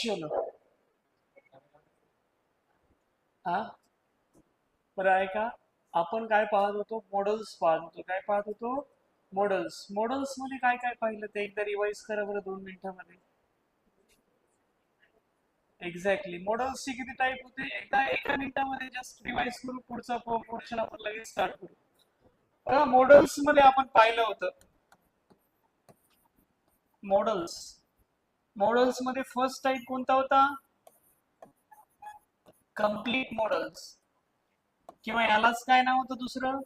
Partial हा बरं आहे का. आपण काय पाहत होतो, मॉडेल्स पाहत होतो. काय पाहत होतो, मॉडेल्स. मॉडेल्स मध्ये काय काय पाहिलं ते एकदा रिवाइज करा बरं 2 मिनिटांमध्ये. एक्झॅक्टली, मॉडेल्सचे किती टाईप होते एकदा एका मिनिटामध्ये जस्ट रिवाइज करू, पुढचा पोर्शन आपण लगेच स्टार्ट करू. मॉडेल्स मध्ये आपण पाहिलं होतं, मॉडेल्स. मॉडेल्स मध्ये फर्स्ट टाइप कोणता होता, कम्प्लीट मॉडेल्स, किंवा यालाच काय नाव होतं दुसरं,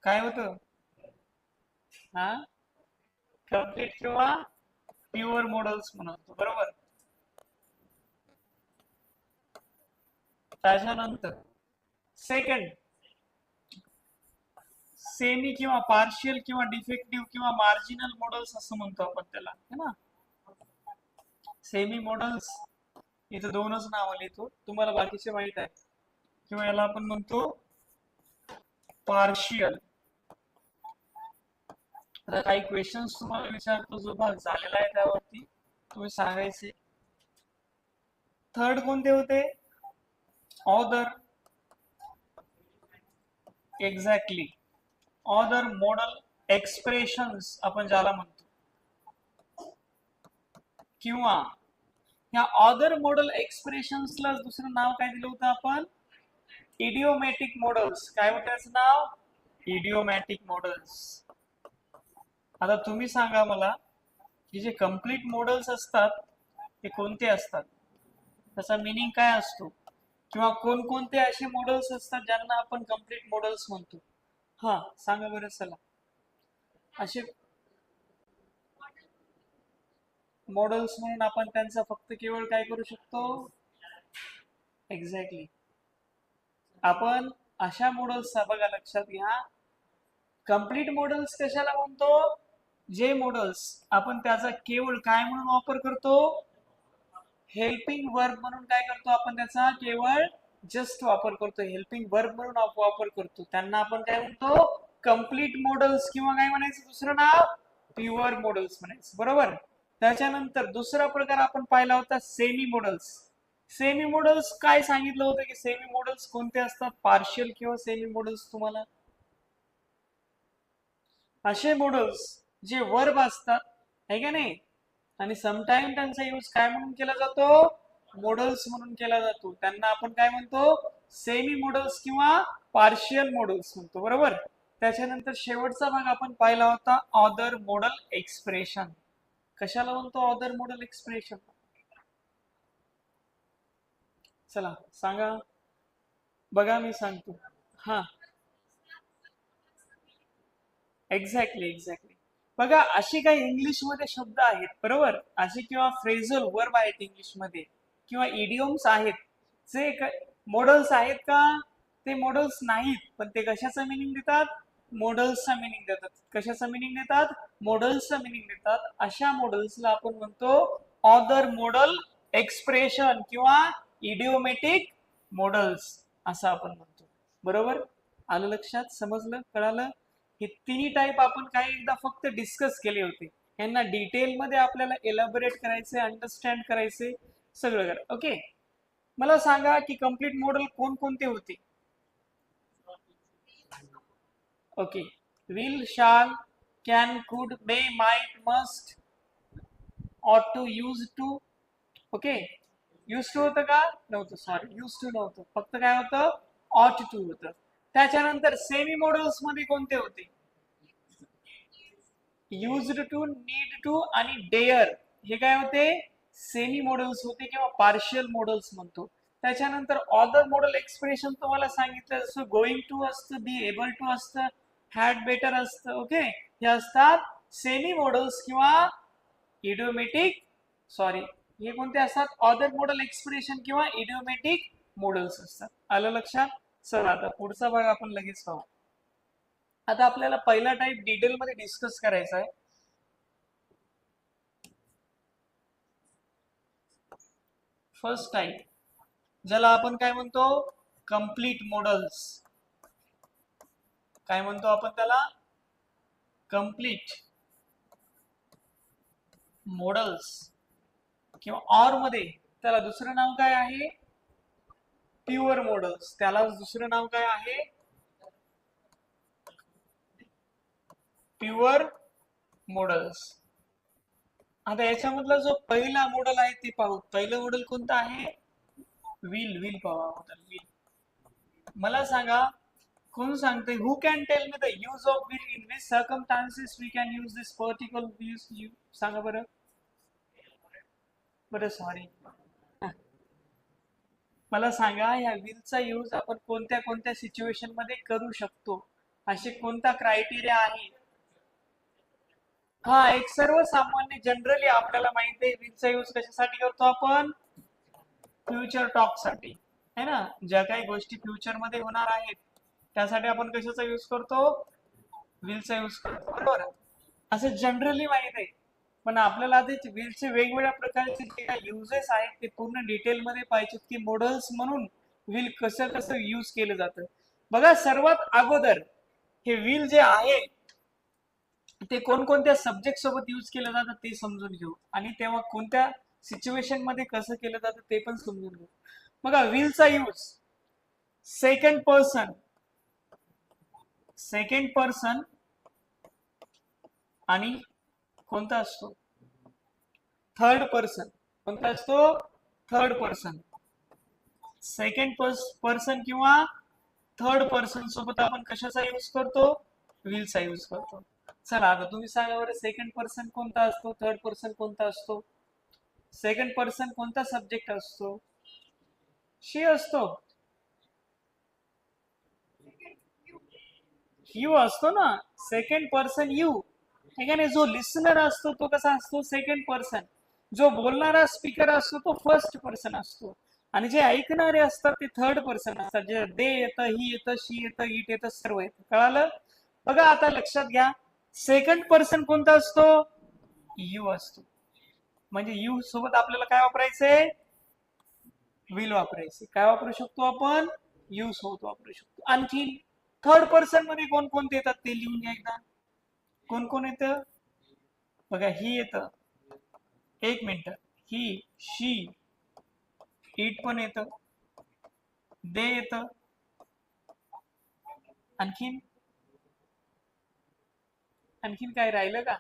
काय होतं, हा, कम्प्लीट किंवा प्युअर मॉडेल्स म्हणतो, बरोबर. त्याच्यानंतर सेकंड, सेमी किंवा पार्शियल किंवा डिफेक्टिव्ह किंवा मार्जिनल मॉडेल्स असं म्हणतो आपण त्याला, है ना. सेमी मॉडेल्स इथं दोनच नाव लिहितो, तुम्हाला बाकीचे माहित आहे. किंवा याला आपण म्हणतो पार्शियल. आता काही क्वेश्चन्स तुम्हाला विचारतो, जो भाग झालेला आहे त्यावरती तुम्ही सांगायचे. थर्ड कोणते होते, other. Exactly, other model expressions आपण ज्याला म्हणतो. किंवा या ऑदर मॉडेल एक्सप्रेशन्सला दुसरं नाव काय दिलं होतं आपण, इडिओमॅटिक मॉडेल्स. काय होतं त्याचं नाव, इडिओमॅटिक मॉडेल्स. आता तुम्ही सांगा मला की जे कम्प्लीट मॉडेल्स असतात ते कोणते असतात, त्याचा मिनिंग काय असतो, किंवा कोणकोणते असे मॉडेल्स असतात ज्यांना आपण कम्प्लीट मॉडेल्स म्हणतो. हा सांगा बरं. चला, असे मॉडेल्स म्हणून आपण त्यांचा फक्त केवळ काय करू शकतो, एक्झॅक्टली, आपण अशा मॉडेल्स, बघा लक्षात घ्या, कम्प्लीट मॉडेल्स कशाला म्हणतो, जे मॉडेल्स आपण त्याचा केवळ काय म्हणून वापर करतो, हेल्पिंग वर्ब म्हणून काय करतो आपण त्याचा केवळ जस्ट वापर करतो, हेल्पिंग वर्ब म्हणून वापर करतो, त्यांना आपण काय म्हणतो, कम्प्लीट मॉडेल्स, किंवा काय म्हणायचं दुसरं नाव, प्युअर मॉडेल्स म्हणायचं, बरोबर. त्याच्यानंतर दुसरा प्रकार आपण पाहिला होता सेमी मॉडेल्स. सेमी मॉडेल्स काय सांगितलं होतं की सेमी मॉडेल्स कोणते असतात, पार्शियल किंवा सेमी मॉडेल्स. तुम्हाला असे मॉडेल्स जे वर्ब असतात, आहे का नाही, आणि समटाइम त्यांचा यूज काय म्हणून केला जातो, मॉडेल्स म्हणून केला जातो, त्यांना आपण काय म्हणतो, सेमी मॉडेल्स किंवा पार्शियल मॉडेल्स म्हणतो, बरोबर. त्याच्यानंतर शेवटचा भाग आपण पाहिला होता, ऑदर मॉडेल एक्सप्रेशन. कशाला म्हणतो ऑदर मॉडेल एक्सप्रेशन, चला सांगा, बघा मी सांगतो. हा, एक्झॅक्टली एक्झॅक्टली. बघा अशी काही इंग्लिशमध्ये शब्द आहेत, बरोबर, असे किंवा फ्रेझल वर्ब आहेत इंग्लिशमध्ये, किंवा इडिओम्स आहेत, जे मॉडेल्स आहेत का, ते मॉडेल्स नाहीत, पण ते कशाचा मिनिंग देतात, मॉडेल्सचा मिनिंग देतात. कशाचा मिनिंग देतात, मॉडेल्सचा मिनिंग देतात. अशा मॉडेल्सला आपण म्हणतो ऑदर मॉडेल एक्सप्रेशन किंवा इडिओमॅटिक मॉडेल्स असं आपण म्हणतो, बरोबर. आलं लक्षात, समजलं, कळालं. हे तिन्ही टाईप आपण काही एकदा फक्त डिस्कस केले होते, यांना डिटेल मध्ये आपल्याला एलॅबोरेट करायचे, अंडरस्टँड करायचे, सगळं करा. ओके, मला सांगा की कम्प्लीट मॉडेल कोणकोणते होते. Okay, will, shall, can, could, may, might, must, ought to, use to. Okay, use to होतं का, नव्हतं, सॉरी, यूज टू नव्हतं, फक्त काय होतं, ऑट टू होतं. त्याच्यानंतर सेमी मॉडेल्स मध्ये कोणते होते, युज्ड टू, नीड टू आणि डेअर, हे काय होते, सेमी मॉडेल्स होते किंवा पार्शियल मॉडेल्स म्हणतो. त्याच्यानंतर ऑदर मॉडेल एक्सप्रेशन तुम्हाला सांगितलं, जसं गोइंग टू असतं, बी एबल टू असतं, हॅड बेटर असतं. ओके, हे असतात सेमी मॉडेल्स किंवा इडिओमॅटिक, सॉरी, हे कोणते असतात, ऑदर मॉडेल एक्सप्रेशन किंवा इडिओमॅटिक मॉडेल्स असतात. आलं लक्षात. चला आता पुढचा भाग आपण लगेच पाहू. आता आपल्याला पहिला टाईप डिटेल मध्ये डिस्कस करायचा आहे. फर्स्ट टाईप, ज्याला आपण काय म्हणतो, कम्प्लीट मॉडेल्स. काय म्हणतो आपण त्याला, कम्प्लीट मॉडेल्स. किंवा ऑर मध्ये त्याला दुसरं नाव काय आहे? Pure models. त्याला दुसरं नाव काय आहे? Pure models. आता याच्यामधला जो पहिला मॉडेल आहे ते पाहू. पहिलं मॉडेल कोणतं आहे? व्हील पाहू अगोदर. व्हील. मला सांगा, कोण सांगते? Who can tell me the use of wheel in which circumstances we can use this particular wheel? सांगा बरं. बरं सॉरी, मला सांगा या व्हीलचा यूज आपण कोणत्या कोणत्या सिच्युएशन मध्ये करू शकतो? असे कोणता क्रायटेरिया आहे? हा, एक सर्वसामान्य जनरली आपल्याला माहिती आहे व्हीलचा यूज कशासाठी करतो आपण? फ्युचर टॉक साठी, है ना? ज्या काही गोष्टी फ्युचर मध्ये होणार आहेत त्यासाठी आपण कशाचा यूज करतो? व्हीलचा यूज करतो, बरोबर? असं जनरली माहित आहे. पण आपल्याला आधी व्हीलचे वेगवेगळ्या प्रकारचे जे काही युजेस आहेत ते पूर्ण डिटेल मध्ये पाहिजे की मॉडेल्स म्हणून व्हील कसं कसं यूज केलं जातं. बघा, सर्वात अगोदर हे व्हील जे आहे ते कोणकोणत्या सब्जेक्ट सोबत यूज केलं जातं ते समजून घेऊ, आणि तेव्हा कोणत्या सिच्युएशन मध्ये कसं केलं जातं ते पण समजून घेऊ. बघा, व्हीलचा यूज सेकंड पर्सन आणि कोणता असतो? Third person. कोणता असतो? Third person. सेकंड पर्सन किंवा थर्ड पर्सन सोबत आपण कशाचा यूज करतो? व्हीलचा यूज करतो. चला, आता तुम्ही सांगा बरं, सेकंड पर्सन कोणता असतो? थर्ड पर्सन कोणता असतो? सेकंड पर्सन कोणता सब्जेक्ट असतो? शी असतो. यू असतो ना. Second person you. जो लिसनर असतो तो कसा असतो? Second person. जो बोलणारा स्पीकर असतो तो फर्स्ट पर्सन असतो, आणि जे ऐकणारे असतात ते थर्ड पर्सन असतात. जे दे येतं, ही येतं, शी येतं, इट येतं, सर्व येतं. कळालं? बघा, आता लक्षात घ्या, सेकंड पर्सन कोणता असतो? यू असतो. म्हणजे यू सोबत आपल्याला काय वापरायचंय? विल वापरायचे. काय वापरू शकतो आपण? यू सोबत वापरू शकतो. आणखी थर्ड पर्सन मध्ये कोण कोणते येतात ते लिहून घ्या एकदा. कोण कोण येतं? बघा, ही येतं. एक मिनिट. ही, शी, इट पण येतं, दे येतं. आणखीन काय राहिलं का?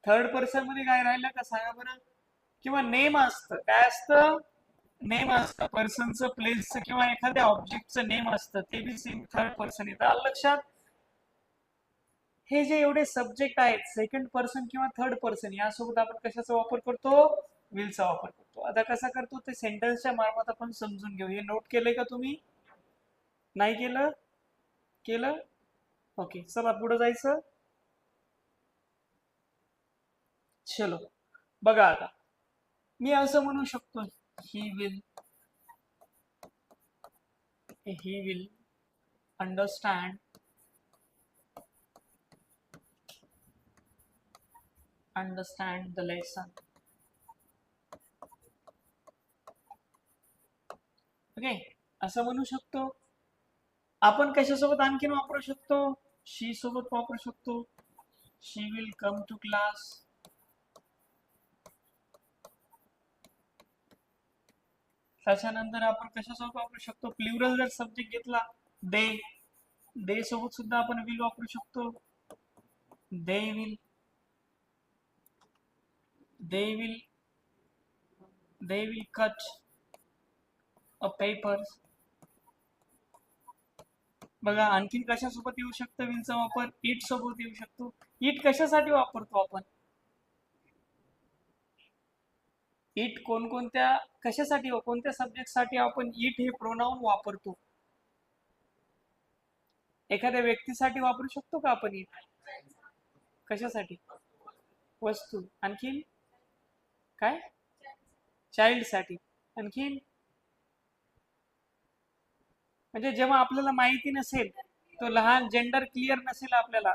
थर्ड पर्सन मध्ये काय राहिलं का सांगा बरं? किंवा नेम असतं. काय असतं? नेम असतं. पर्सनचं, प्लेसचं किंवा एखाद्या ऑब्जेक्टचं नेम असतं, ते बी सेम थर्ड पर्सन येतं. आलं लक्षात? हे जे एवढे सब्जेक्ट आहेत सेकंड पर्सन किंवा थर्ड पर्सन, यासोबत आपण कशाचा वापर करतो? विलचा वापर करतो. आता कसा करतो ते सेंटेन्सच्या मार्फत आपण समजून घेऊ. हे नोट केलंय का तुम्ही? नाही केलं? केलं? ओके, चला पुढे जायचं. चलो, बघा, आता मी असं म्हणू शकतो, he will understand the lesson. Okay, असं म्हणू शकतो. आपण कशासोबत आणखीन वापरू शकतो? शी सोबत वापरू शकतो. शी विल कम टू क्लास. त्याच्यानंतर आपण कशासोबत वापरू शकतो? प्लुरल जर सब्जेक्ट घेतला, दे सोबत सुद्धा आपण विल वापरू शकतो. They will cut a paper. बघा, आणखीन कशासोबत येऊ शकतो विलचा वापर? इट सोबत येऊ शकतो. इट कशासाठी वापरतो आपण? इट कोणकोणत्या कशासाठी, कोणत्या सब्जेक्ट साठी आपण इट हे प्रोनाउन वापरतो? एखाद्या व्यक्तीसाठी वापरू शकतो का आपण इट? कशासाठी? वस्तू. आणखीन काय? चाइल्ड साठी. आणखीन म्हणजे जेव्हा आपल्याला माहिती नसेल, तो लहान, जेंडर क्लिअर नसेल आपल्याला,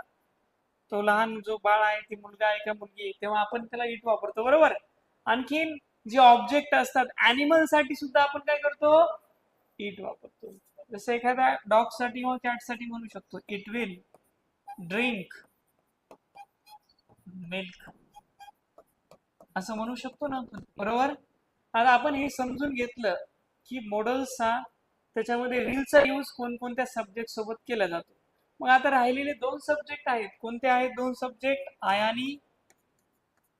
तो लहान जो बाळ आहे, ती मुलगा आहे का मुलगी आहे, तेव्हा आपण त्याला इट वापरतो, बरोबर? आणखीन जे ऑब्जेक्ट असतात, अॅनिमल साठी सुद्धा आपण काय करतो? इट वापरतो. जसं एखाद्या डॉग साठी किंवा कॅट साठी म्हणू शकतो, इट विल ड्रिंक मिल्क. असं म्हणू शकतो ना आपण, बरोबर. आता आपण हे समजून घेतलं की मॉडेल्स हा त्याच्यामध्ये विलचा यूज कोणकोणत्या सब्जेक्ट सोबत केला जातो. मग आता राहिलेले दोन सब्जेक्ट आहेत, कोणते आहेत दोन सब्जेक्ट? आय आणि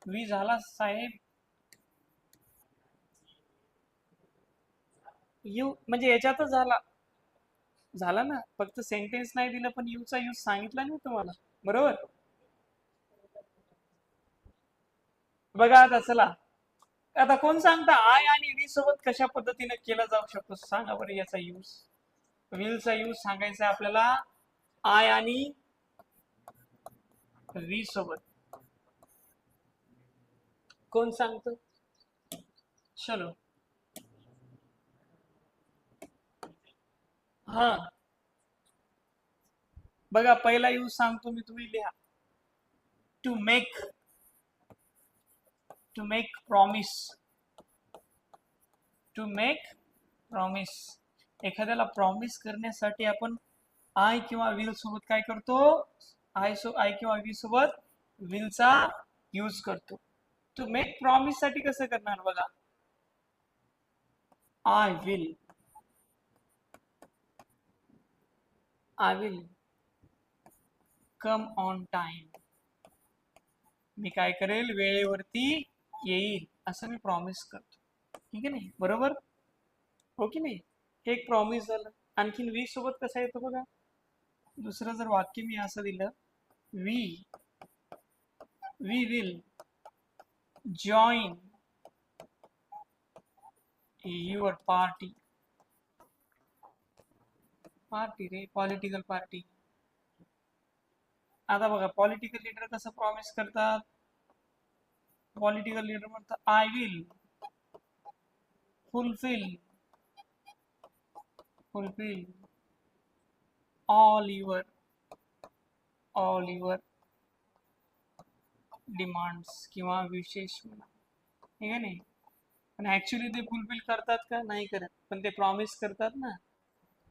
वी झाला साहेब. यू म्हणजे याच्यातच झाला झाला ना, फक्त सेंटेन्स नाही दिलं पण यूचा यूज सांगितला नाही तुम्हाला, बरोबर. बघा आता चला, आता कोण सांगता आय आणि वी सोबत कशा पद्धतीने केला जाऊ शकतो? सांगा बरं याचा यूज. विलचा यूज सांगायचा आहे आपल्याला आय आणि वी सोबत. कोण सांगतो? चलो. हा, बघा पहिला यूज सांगतो मी, तुम्ही लिहा. To make, to make promise, to make promise. एखाद्याला प्रॉमिस करण्यासाठी आपण आय किंवा विल सोबत काय करतो? आय किंवा वी सोबत विलचा यूज करतो. टू मेक प्रॉमिस साठी कसं करणार बघा, I will, I will come on time. मी काय करेल? वेळेवरती येईल, असं मी प्रॉमिस करतो. ठीक आहे नाही, बरोबर हो की नाही? हे एक प्रॉमिस झालं. आणखीन वी सोबत कसं येतो बघा, दुसरं जर वाक्य मी असं दिलं, we we will join your party. Party रे, पॉलिटिकल पार्टी. आता बघा पॉलिटिकल लीडर कसं प्रॉमिस करतात? पॉलिटिकल लीडर म्हणतात I will fulfil fulfil all your all your demands किंवा विशेष म्हणा, ठीक आहे नाही. पण ऍक्च्युली ते फुलफिल करतात का? नाही करत, पण ते प्रॉमिस करतात ना.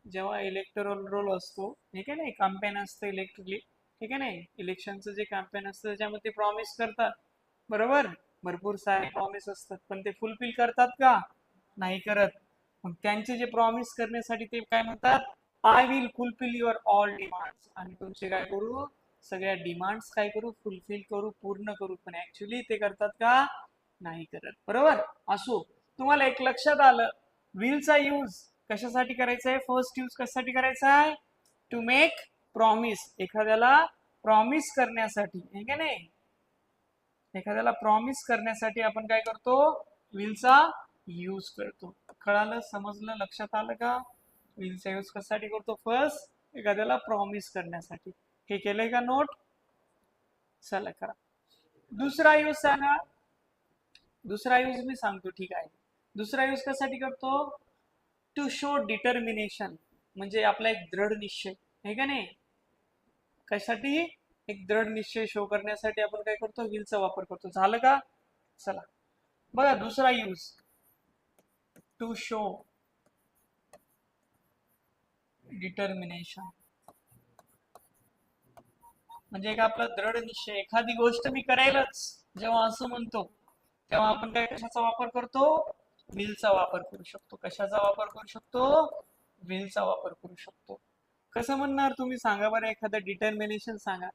जेव्हा इलेक्टोरल रोल असतो, ठीक आहे नाही, कॅम्पेन असतं इलेक्ट्रिकली, ठीक आहे नाही, इलेक्शनचं जे कॅम्पेन असतं त्याच्यामध्ये प्रॉमिस करतात, बरोबर. भरपूर सारे प्रॉमिस असतात, पण ते फुलफिल करतात का? नाही करत. मग त्यांचे जे प्रॉमिस करण्यासाठी ते काय म्हणतात? I will fulfil your all demands. आणि तुमचे काय करू? सगळ्या डिमांड्स काय करू? फुलफिल करू, पूर्ण करू. पण ऍक्च्युली ते करतात का? नाही करत, बरोबर. असो, तुम्हाला एक लक्षात आलं, विलचा यूज कशासाठी करायचा आहे? फर्स्ट यूज कशासाठी करायचा आहे? टू मेक प्रॉमिस, एखाद्याला प्रॉमिस करण्यासाठी, ठीक आहे नाही, एखाद्याला प्रॉमिस करण्यासाठी आपण काय करतो? विलचा यूज करतो. कळालं, समजलं, लक्षात आलं का? विलचा यूज कशासाठी करतो? फर्स्ट एखाद्याला प्रॉमिस करण्यासाठी. हे केलंय का नोट? चला करा. दुसरा यूज सांगा. दुसरा यूज मी सांगतो, ठीक आहे. दुसरा यूज कशासाठी करतो? टू शो डिटर्मिनेशन, म्हणजे आपला एक दृढ निश्चय, आहे का नाही. कशासाठी? एक दृढ निश्चय शो करण्यासाठी आपण काय करतो? विलचा वापर करतो. झालं का? चला बघा दुसरा यूज, टू शो डिटर्मिनेशन, म्हणजे एक आपला दृढ निश्चय, एखादी गोष्ट मी करायलाच जेव्हा असं म्हणतो, तेव्हा आपण काय कशाचा वापर करतो? विलचा वापर करू शकतो. कशाचा वापर करू शकतो? विलचा वापर करू शकतो. कसं म्हणणार तुम्ही? सांगा बरं, एखादं डिटर्मिनेशन सांगा.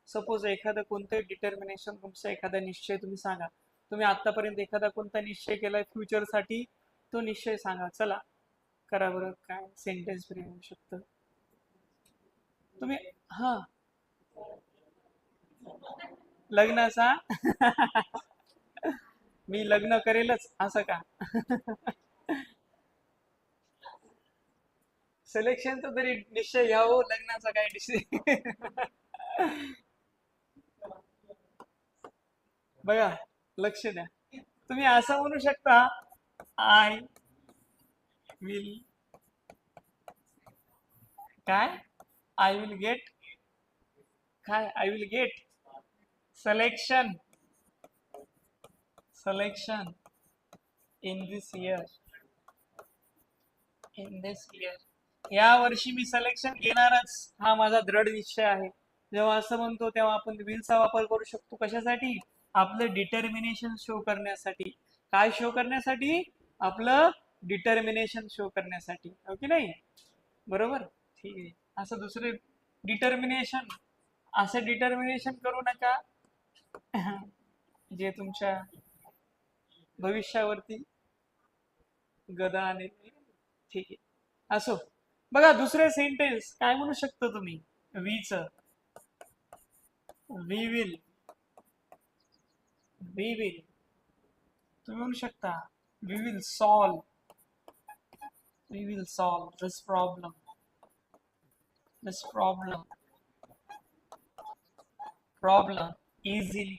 सपोज एखादं कोणतं डिटर्मिनेशन, तुमचा एखादा निश्चय तुम्ही सांगा. तुम्ही आतापर्यंत एखादा कोणता निश्चय केलाय फ्युचरसाठी, तो निश्चय सांगा. चला करा बरं, काय सेंटेन्स फ्री होऊ शकतं तुम्ही. हा, लग्नाचा मी लग्न करेलच असं का? सिलेक्शनचा तरी निश्चय घ्या हो, लग्नाचा काय निश्चय? बघा, लक्ष द्या. तुम्ही असं म्हणू शकता, आय विल काय? आय विल गेट काय? I will get selection, selection in this year, in this year, या वर्षी मी सिलेक्शन घेणारच, हा माझा दृढ निश्चय आहे. जेव्हा असं म्हणतो तेव्हा आपण विलचा वापर करू शकतो. कशासाठी? आपलं डिटर्मिनेशन शो करण्यासाठी. काय शो करण्यासाठी? आपलं डिटर्मिनेशन शो करण्यासाठी. ओके नाही? बरोबर, ठीक आहे. असं दुसरे डिटर्मिनेशन, असं डिटर्मिनेशन करू नका जे तुमच्या भविष्यावरती गदा आणेल. ठीक आहे, असो. बघा दुसरे सेंटेन्स काय म्हणू शकतो तुम्ही? Which we will, we will तुम्ही म्हणू शकता we will solve, we will solve this problem, this problem, problem easily.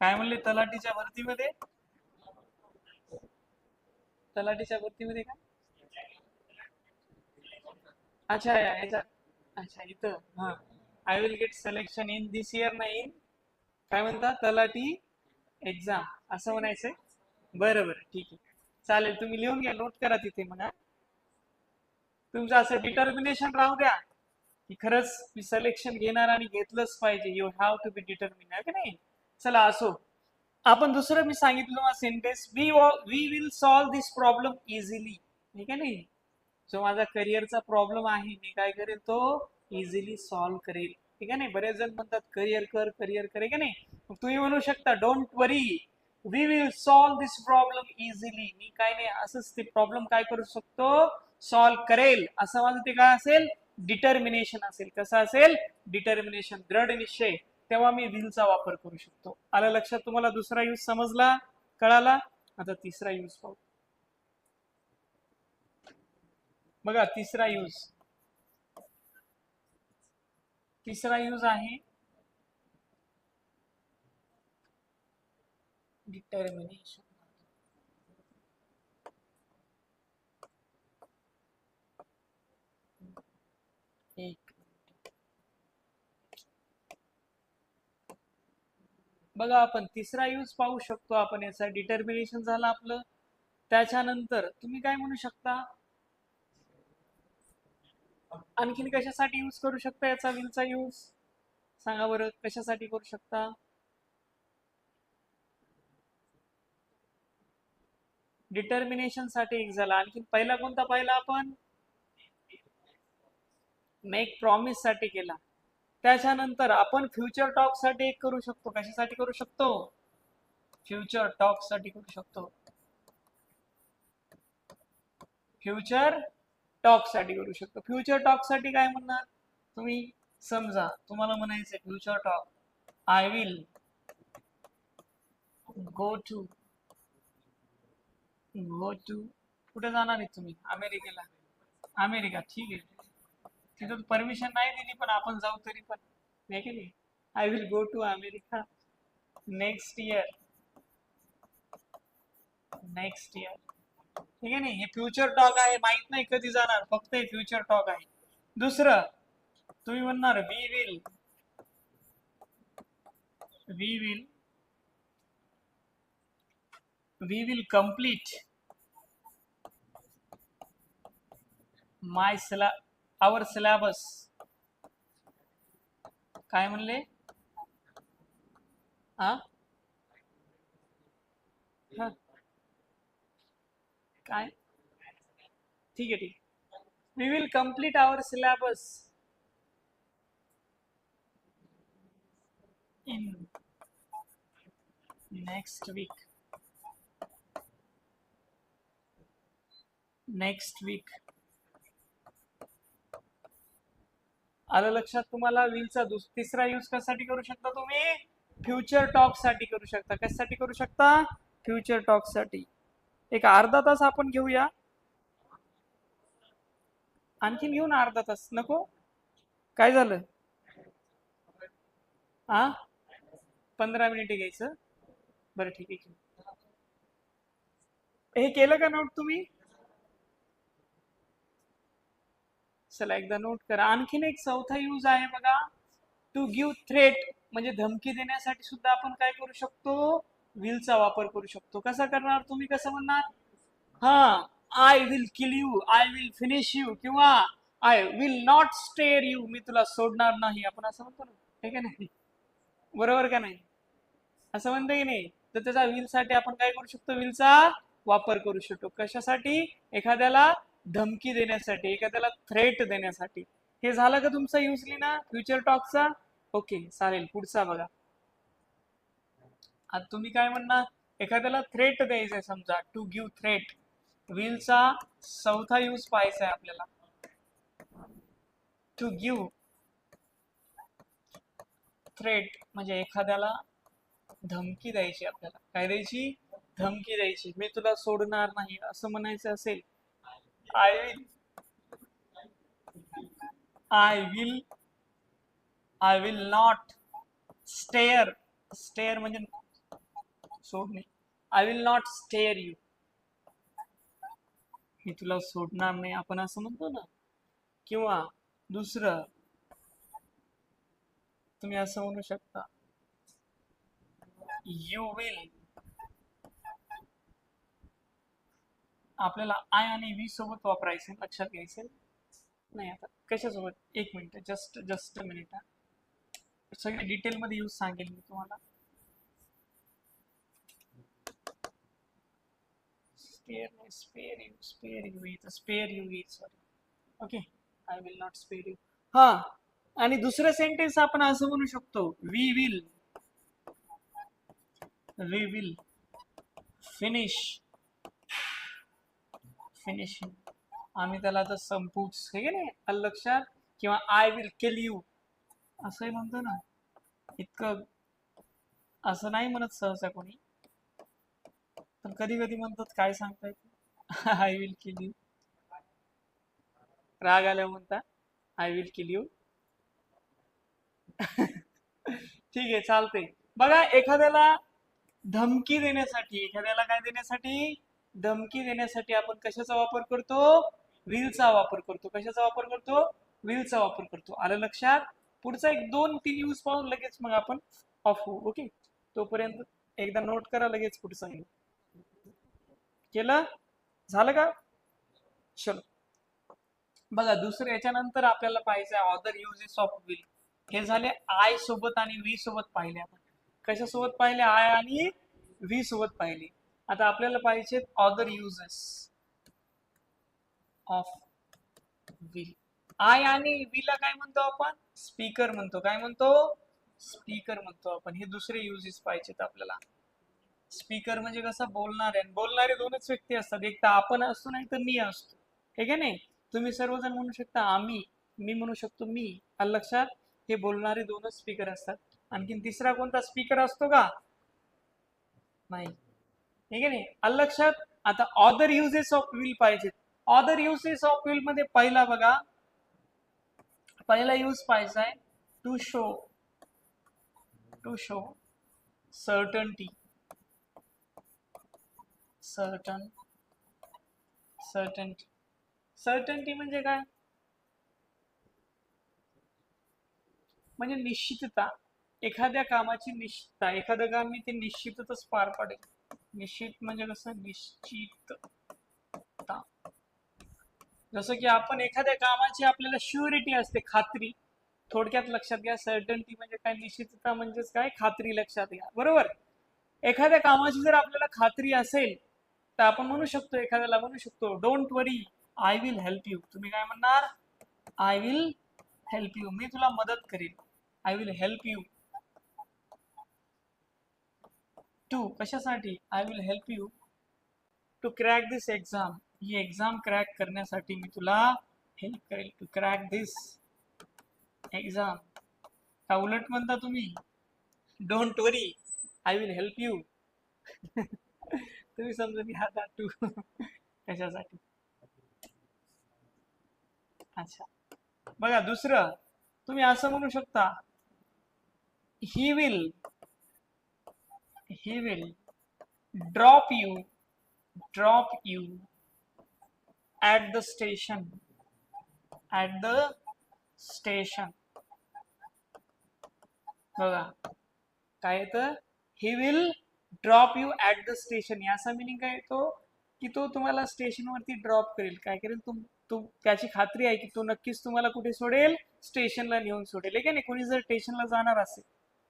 काय म्हणले तलाठीच्या भरतीमध्ये? तलाठीच्या भरतीमध्ये काय? अच्छा याच्या, अच्छा इथं, हा. I will get selection in this year, नाही काय म्हणता, तलाठी एक्झाम असं म्हणायचंय. बरं बरं, ठीक आहे, चालेल. तुम्ही लिहून घ्या, नोट करा तिथे. मग तुमचं असं डिटर्मिनेशन राहू द्या की खरंच मी सिलेक्शन घेणार आणि घेतलंच पाहिजे. You have to be determine, आहे की नाही? चला असो. आपण दुसरं मी सांगितलं sentence, we will solve this problem easily, ठीक आहे नाही? जो माझा करिअरचा प्रॉब्लेम आहे मी काय करेल, तो इझिली सॉल्व्ह करेल, ठीक आहे नाही? बरेच जण म्हणतात करिअर कर, करिअर करे का नाही? मग तुम्ही म्हणू शकता don't worry, we will solve this problem easily. मी काय नाही, असंच ते प्रॉब्लेम काय करू शकतो, सॉल्व्ह करेल. असं माझं ते काय असेल, डिटर्मिनेशन असेल. कसं असेल? डिटर्मिनेशन, दृढ निश्चय. तेव्हा मी विलचा वापर करू शकतो. आलं लक्षात तुम्हाला? दुसरा यूज समजला, कळाला? आता तिसरा यूज पाहू. बघा तिसरा यूज, तिसरा यूज आहे डिटर्मिनेशन. एक, बघा आपण तिसरा यूज पाहू शकतो आपण याचा. डिटर्मिनेशन झालं आपलं. त्याच्यानंतर तुम्ही काय म्हणू शकता, आणखीन कशासाठी यूज करू शकता याचा विलचा यूज? सांगा बरं, कशासाठी करू शकता? डिटर्मिनेशन साठी एक झाला. आणखीन पहिला कोणता पाहिला आपण? मेक प्रॉमिस साठी केला. त्याच्यानंतर आपण फ्युचर टॉक साठी एक करू शकतो. कशासाठी करू शकतो? फ्युचर टॉक साठी करू शकतो. फ्युचर टॉक साठी करू शकतो. फ्युचर टॉक साठी काय म्हणणार तुम्ही? समजा तुम्हाला म्हणायचं future talk, I will go to, go to, कुठे जाणार आहे तुम्ही? अमेरिकेला. अमेरिका, ठीक आहे. तिथं परमिशन नाही दिली पण आपण जाऊ तरी पण, नाही की नाही? I will go to America next year, next year, ठीक आहे नाही? हे फ्युचर टॉक आहे, माहित नाही कधी जाणार, फक्त हे फ्युचर टॉक आहे. दुसरं तुम्ही म्हणणार we will, we will, we will complete my our syllabus. काय म्हणले? हा, काय? ठीक आहे, ठीक आहे. We will complete our syllabus in next week, next week. आलं लक्षात तुम्हाला? विलचा तिसरा यूज कशासाठी करू शकता तुम्ही? फ्युचर टॉक साठी करू शकता. कशासाठी करू शकता? फ्युचर टॉक साठी. एक अर्धा तास आपण घेऊया, आणखीन घेऊ ना अर्धा तास? नको? काय झालं? हा, 15 मिनिटे घ्यायचं. बरं ठीक आहे. हे केलं का नोट तुम्ही? चला एकदा नोट करा. आणखीन एक चौथा यूज आहे बघा, टू गिव्ह थ्रेट, म्हणजे धमकी देण्यासाठी सुद्धा आपण काय करू शकतो? विलचा वापर करू शकतो. कसा करणार तुम्ही? कसं म्हणणार? हा, I will kill you, I will finish you, किंवा I will not stare you, मी तुला सोडणार नाही, आपण असं म्हणतो ना, ठीक आहे नाही? बरोबर का नाही? असं म्हणतं की नाही. तर त्याचा विल साठी आपण काय करू शकतो, विलचा वापर करू शकतो. कशासाठी? एखाद्याला धमकी देण्यासाठी, एखाद्याला थ्रेट देण्यासाठी. हे झालं का तुमचा युजली ना फ्युचर टॉकचा? ओके, चालेल. पुढचा बघा. आता तुम्ही काय म्हणणार, एखाद्याला थ्रेट द्यायचंय समजा, टू गिव्ह थ्रेट. विलचा चौथा यूज पाहायचा आहे आपल्याला. टू गिव्ह थ्रेट म्हणजे एखाद्याला धमकी द्यायची. आपल्याला काय द्यायची? धमकी द्यायची. मी तुला सोडणार नाही असं म्हणायचं असेल, I will I will I will not stare. Stare म्हणजे सोडणे. I will not stare you. मी तुला सोडणार नाही आपण असं म्हणतो ना. किंवा दुसरं तुम्ही असं म्हणू शकता, यू विल. आपल्याला आय आणि वी सोबत वापरायचे, लक्षात घ्यायचे नाही. आता कशासोबत, एक मिनिट, जस्ट मिनिट. सगळे डिटेल मध्ये यूज सांगेल मी तुम्हाला. Spare you sorry. Okay, I will not spare you. हा, आणि दुसरं सेंटेन्स आपण असं म्हणू शकतो, वी विल फिनिश फिनिशिंग. आम्ही त्याला तर संपूच, हे नाही आलं लक्षात. किंवा आय विल किल यू असंही म्हणतो ना. इतकं असं नाही म्हणत सहसा कोणी, पण कधी कधी म्हणतात. काय सांगताय? I will kill you. राग आल्यावर म्हणता आय विल किल यू. ठीक आहे, चालते. बघा, एखाद्याला धमकी देण्यासाठी, एखाद्याला काय देण्यासाठी, धमकी देण्यासाठी आपण कशाचा वापर करतो? विलचा वापर करतो. कशाचा वापर करतो? विलचा वापर करतो. आलं लक्षात? पुढचा एक 2-3 यूज पाहून लगेच मग आपण ऑफ होऊ. ओके, तोपर्यंत एकदा नोट करा, लगेच पुढचा केलं. झालं का? चलो बघा, दुसरं याच्यानंतर आपल्याला पाहिजे अदर युजेस ऑफ विल. हे झाले आय सोबत आणि वी सोबत पाहिले आपण. कशासोबत पाहिले? आय आणि वी सोबत पाहिले. आता आपल्याला पाहिजे other uses of will. I आणि वीला काय म्हणतो आपण? स्पीकर म्हणतो. काय म्हणतो? स्पीकर म्हणतो आपण. हे दुसरे युजेस पाहिजेत आपल्याला. स्पीकर म्हणजे कसं, बोलणारे. बोलणारे दोनच व्यक्ती असतात, एक तर आपण असतो, नाही तर मी असतो. ठीक आहे नाही. तुम्ही सर्वजण म्हणू शकता आम्ही, मी म्हणू शकतो मी. आलं लक्षात? हे बोलणारे दोनच स्पीकर असतात. आणखीन तिसरा कोणता स्पीकर असतो का? नाही. ठीक आहे नाही. आलं लक्षात? आता ऑदर युजेस ऑफ विल पाहिजेत. ऑदर युजेस ऑफ विल मध्ये पहिला बघा, पहिला यूज पाहिजे आहे टू शो सर्टनटी. सर्टनटी म्हणजे काय? म्हणजे निश्चितता. एखाद्या कामाची निश्चितता. एखादं काम मी ते निश्चितच पार पाडेल. निश्चित म्हणजे कसं? निश्चितता. जसं की आपण एखाद्या कामाची आपल्याला श्युरिटी असते, खात्री. थोडक्यात लक्षात घ्या, सर्टनटी म्हणजे काय, निश्चितता म्हणजेच काय, खात्री. लक्षात घ्या, बरोबर. एखाद्या कामाची जर आपल्याला खात्री असेल तर आपण म्हणू शकतो, एखाद्याला म्हणू शकतो, don't worry, I will help you. तुम्ही काय म्हणणार? I will help you. मी तुला मदत करेन. I will help you. To कशासाठी? I will help you to crack this exam. ही एक्झाम क्रॅक करण्यासाठी मी तुला हेल्प करेल. To crack this exam. का उलट म्हणता तुम्ही? Don't worry, I will help you. तुम्ही समजून घ्या आता टू कशासाठी. अच्छा, बघा दुसरं तुम्ही असं म्हणू शकता, he will drop you at the station. बघा काय येतं? He will drop you at the station. याचा मिनिंग काय येतो? की तो तुम्हाला स्टेशनवरती ड्रॉप करेल. काय करेल? त्याची खात्री आहे की तो नक्कीच तुम्हाला कुठे सोडेल? स्टेशनला नेऊन सोडेल. आहे का नाही? कोणी जर स्टेशनला जाणार असेल,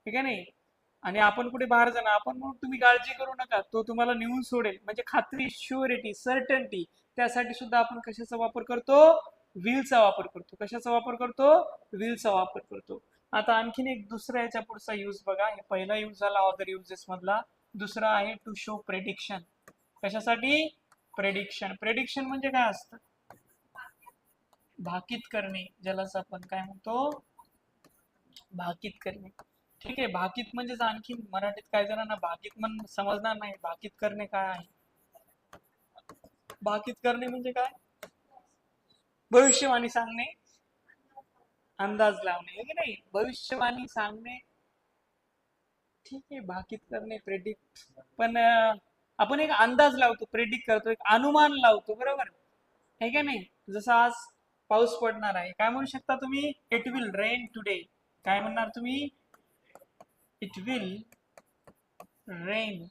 ठीक आहे नाही, आणि आपण कुठे बाहेर जाणार, आपण म्हणून तुम्ही काळजी करू नका, तो तुम्हाला नेऊन सोडेल, म्हणजे खात्री, शुअरिटी, सर्टन्टी. त्यासाठी सुद्धा आपण कशाचा वापर करतो? व्हीलचा वापर करतो. कशाचा वापर करतो? व्हीलचा वापर करतो. आता आणखीन एक दुसरा याच्या पुढचा यूज बघा. हे पहिला यूज झाला अदर युजेस मधला. दुसरा आहे टू शो प्रेडिक्शन. कशासाठी? प्रेडिक्शन. प्रेडिक्शन म्हणजे काय असतं? भाकीत करणे, ज्यालाच आपण काय म्हणतो? भाकीत करणे. ठीक आहे, भाकीत म्हणजेच आणखी मराठीत काय जणांना भाकीत म्हण समजणार नाही. भाकीत करणे काय आहे? भाकीत करणे म्हणजे काय? भविष्यवाणी सांगणे, अंदाज लावणे, आहे की नाही? भविष्यवाणी सांगणे. ठीक आहे, भाकीत करणे, प्रेडिक्ट. पण आपण एक अंदाज लावतो, प्रेडिक्ट करतो, एक अनुमान लावतो, बरोबर आहे का नाही? जसं आज पाऊस पडणार आहे, काय म्हणू शकता तुम्ही? It will rain today. काय म्हणणार तुम्ही? It will rain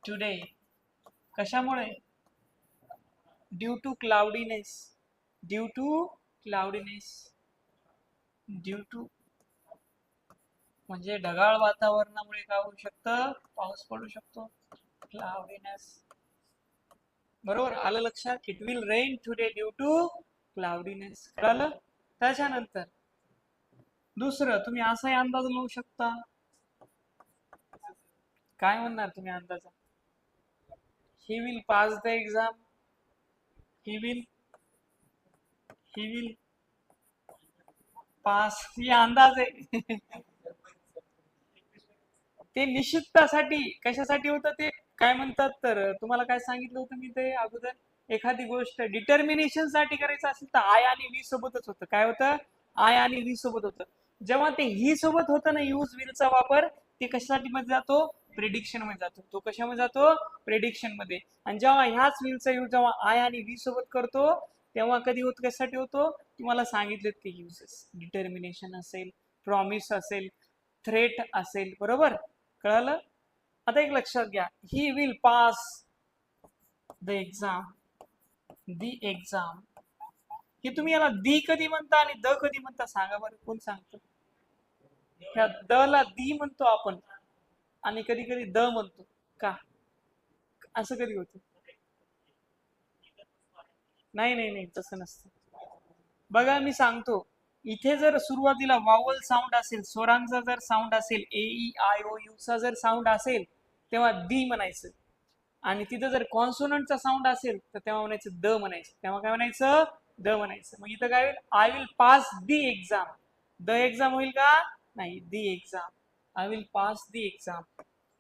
today. कशामुळे? Due to cloudiness. Due to cloudiness. Due to म्हणजे ढगाळ वातावरणामुळे काय होऊ शकतं? पाऊस पडू शकतो. क्लाउडीनेस. बरोबर, आलं लक्षात? It will rain today due to cloudiness. कळालं? त्याच्यानंतर दुसरं तुम्ही असाही अंदाज लावू शकता. काय म्हणणार तुम्ही अंदाजा? He will pass the exam. He will pass. ही अंदाज आहे. ते निश्चिततासाठी, कशासाठी होतं ते? काय म्हणतात तर, तुम्हाला काय सांगितलं होतं मी ते अगोदर? एखादी गोष्ट डिटर्मिनेशन साठी करायचं असेल तर आय आणि व्ही सोबतच होतं. काय होतं? आय आणि व्ही सोबत होतं. जेव्हा ते ही सोबत होतं ना, यूज विलचा वापर, ते कशासाठी मध्ये जातो? प्रिडिक्शन मध्ये जातो. तो कशामध्ये जातो? प्रिडिक्शन मध्ये. आणि जेव्हा ह्याच विलचा यूज जेव्हा आय आणि व्ही सोबत करतो, तेव्हा कधी होत, कशासाठी होतो? तुम्हाला सांगितलेत ते युजेस. डिटर्मिनेशन असेल, प्रॉमिस असेल, थ्रेट असेल, बरोबर? कळालं? आता एक लक्षात घ्या, ही will pass the exam. The exam. हे तुम्ही याला दी कधी म्हणता आणि द कधी म्हणता? सांगा बरं, कोण सांगतं? ह्या द ला दी म्हणतो आपण आणि कधी कधी द म्हणतो. का असं कधी होतं? नाही नाही नाही, तसं नसतं. बघा मी सांगतो, इथे जर सुरुवातीला वावल साऊंड असेल, स्वरांचा जर साऊंड असेल, ए ई आय ओ यू चा जर साऊंड असेल, तेव्हा दी म्हणायचं. आणि तिथं जर कॉन्सोनंटचा साऊंड असेल तर तेव्हा म्हणायचं द म्हणायचं. तेव्हा काय म्हणायचं? द म्हणायचं. मग इथं काय होईल? I will pass the exam. The exam होईल का? नाही, the exam. I will pass the exam.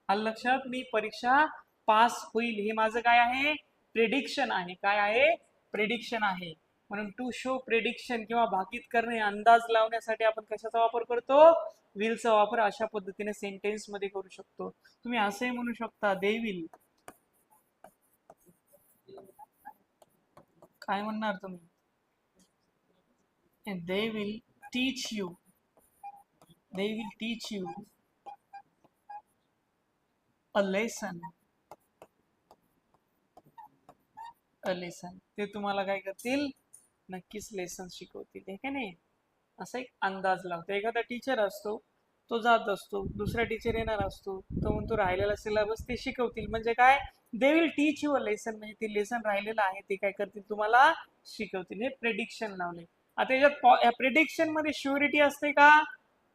आलं लक्षात? मी परीक्षा पास होईल, हे माझं काय आहे? प्रेडिक्शन आहे. काय आहे? प्रेडिक्शन आहे. म्हणून टू शो प्रेडिक्शन किंवा भाकीत करणे, अंदाज लावण्यासाठी आपण कशाचा वापर करतो? विलचा वापर अशा पद्धतीने सेंटेन्स मध्ये करू शकतो. तुम्ही असंही म्हणू शकता, दे विल. काय म्हणणार तुम्ही? They will teach you. They will teach you a lesson. A lesson. ते तुम्हाला काय करतील? नक्कीच लेसन शिकवतील, हे का नाही? असा एक अंदाज लावतो. एखादा टीचर असतो, तो जात असतो, दुसरा टीचर येणार असतो, तो म्हणतो राहिलेला सिलेबस ते शिकवतील. म्हणजे काय? They will teach you a lesson, म्हणजे ते लेसन राहिलेलं आहे ते काय करतील? तुम्हाला शिकवतील. हे प्रेडिक्शन लावले. आता याच्यात प्रेडिक्शन मध्ये श्युरिटी असते का?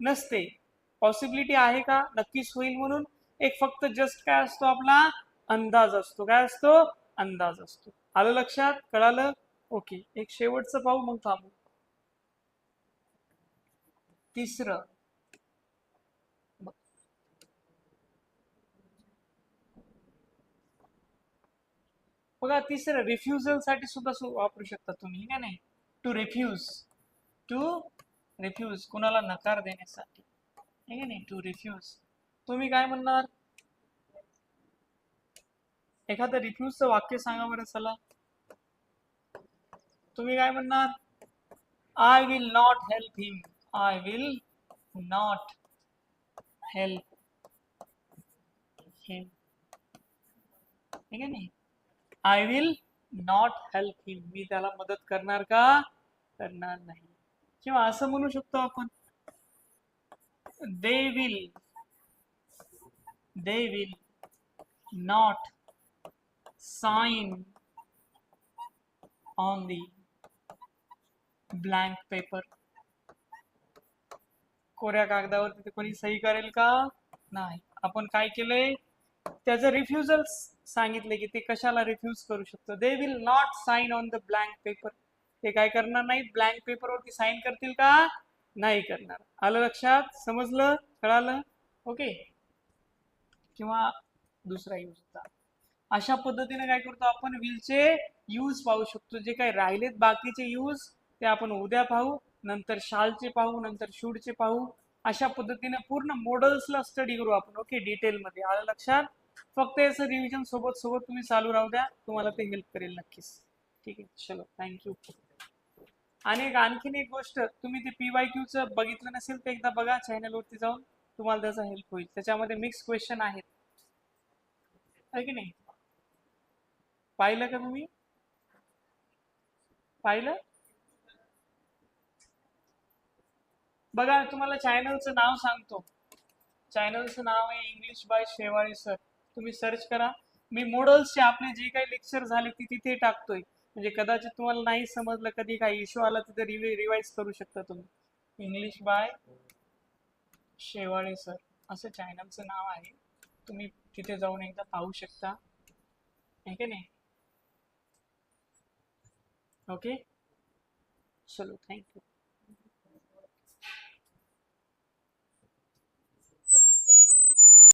नसते. पॉसिबिलिटी आहे का? नक्कीच होईल म्हणून. एक फक्त जस्ट काय असतो आपला? अंदाज असतो. काय असतो? अंदाज असतो. आलं लक्षात? कळालं? ओके, एक शेवटचं पाहू, मग थांबू. तिसरं बघा, तिसरं रिफ्युजल साठी सुद्धा वापरू शकता तुम्ही, का नाही? To refuse. टू रिफ्यूज, कुणाला नकार देण्यासाठी, आहे का नाही? To refuse. तुम्ही काय म्हणणार? एखादं रिफ्यूजचं वाक्य सांगा बरं, चला. तुम्ही काय म्हणणार? I will not help him. I will not help him, ठीक आहे नाही? I will not help him. मी त्याला मदत करणार का? करणार नाही. किंवा असं म्हणू शकतो आपण, they will they will not sign on the blank paper. कोऱ्या कागदावर तिथे कोणी सही करेल का? नाही. आपण काय केलंय, त्याचं रिफ्युजल सांगितले की ते कशाला रिफ्यूज करू शकतो. They will not sign on the blank paper. ते काय करणार नाही, ब्लँक पेपरवरती साइन करतील का? नाही करणार. आलं लक्षात? समजलं? कळालं? ओके. किंवा दुसरा यूज होता. अशा पद्धतीने काय करतो आपण, विलचे यूज पाहू शकतो. जे काही राहिलेत बाकीचे यूज ते आपण उद्या पाहू, नंतर शालचे पाहू, नंतर शूडचे पाहू. अशा पद्धतीने पूर्ण मॉडेल्सला स्टडी करू आपण. ओके, डिटेलमध्ये. आलं लक्षात? फक्त याचं रिव्हिजन सोबत सोबत तुम्ही चालू राहू द्या, तुम्हाला ते हेल्प करेल नक्कीच. ठीक आहे, चलो थँक्यू. आणि आणखीन एक गोष्ट, तुम्ही ते PYQचं बघितलं नसेल तर एकदा बघा चॅनलवरती जाऊन, तुम्हाला त्याचा हेल्प होईल. त्याच्यामध्ये मिक्स क्वेश्चन आहेत, आहे की नाही? पाहिलं का तुम्ही? पाहिलं? बघा, तुम्हाला चॅनलचं नाव सांगतो. चॅनलचं नाव आहे इंग्लिश बाय शेवाळे सर. तुम्ही सर्च करा. मी मॉडेल्सचे आपले जे काही लेक्चर झाले ते तिथे टाकतोय. म्हणजे कदाचित तुम्हाला नाही समजलं, कधी काही इश्यू आला तिथे रिवाइज करू शकता तुम्ही. इंग्लिश बाय शेवाळे सर असं चॅनलचं नाव आहे. तुम्ही तिथे जाऊन एकदा पाहू शकता, आहे की नाही? ओके, चलो थँक्यू.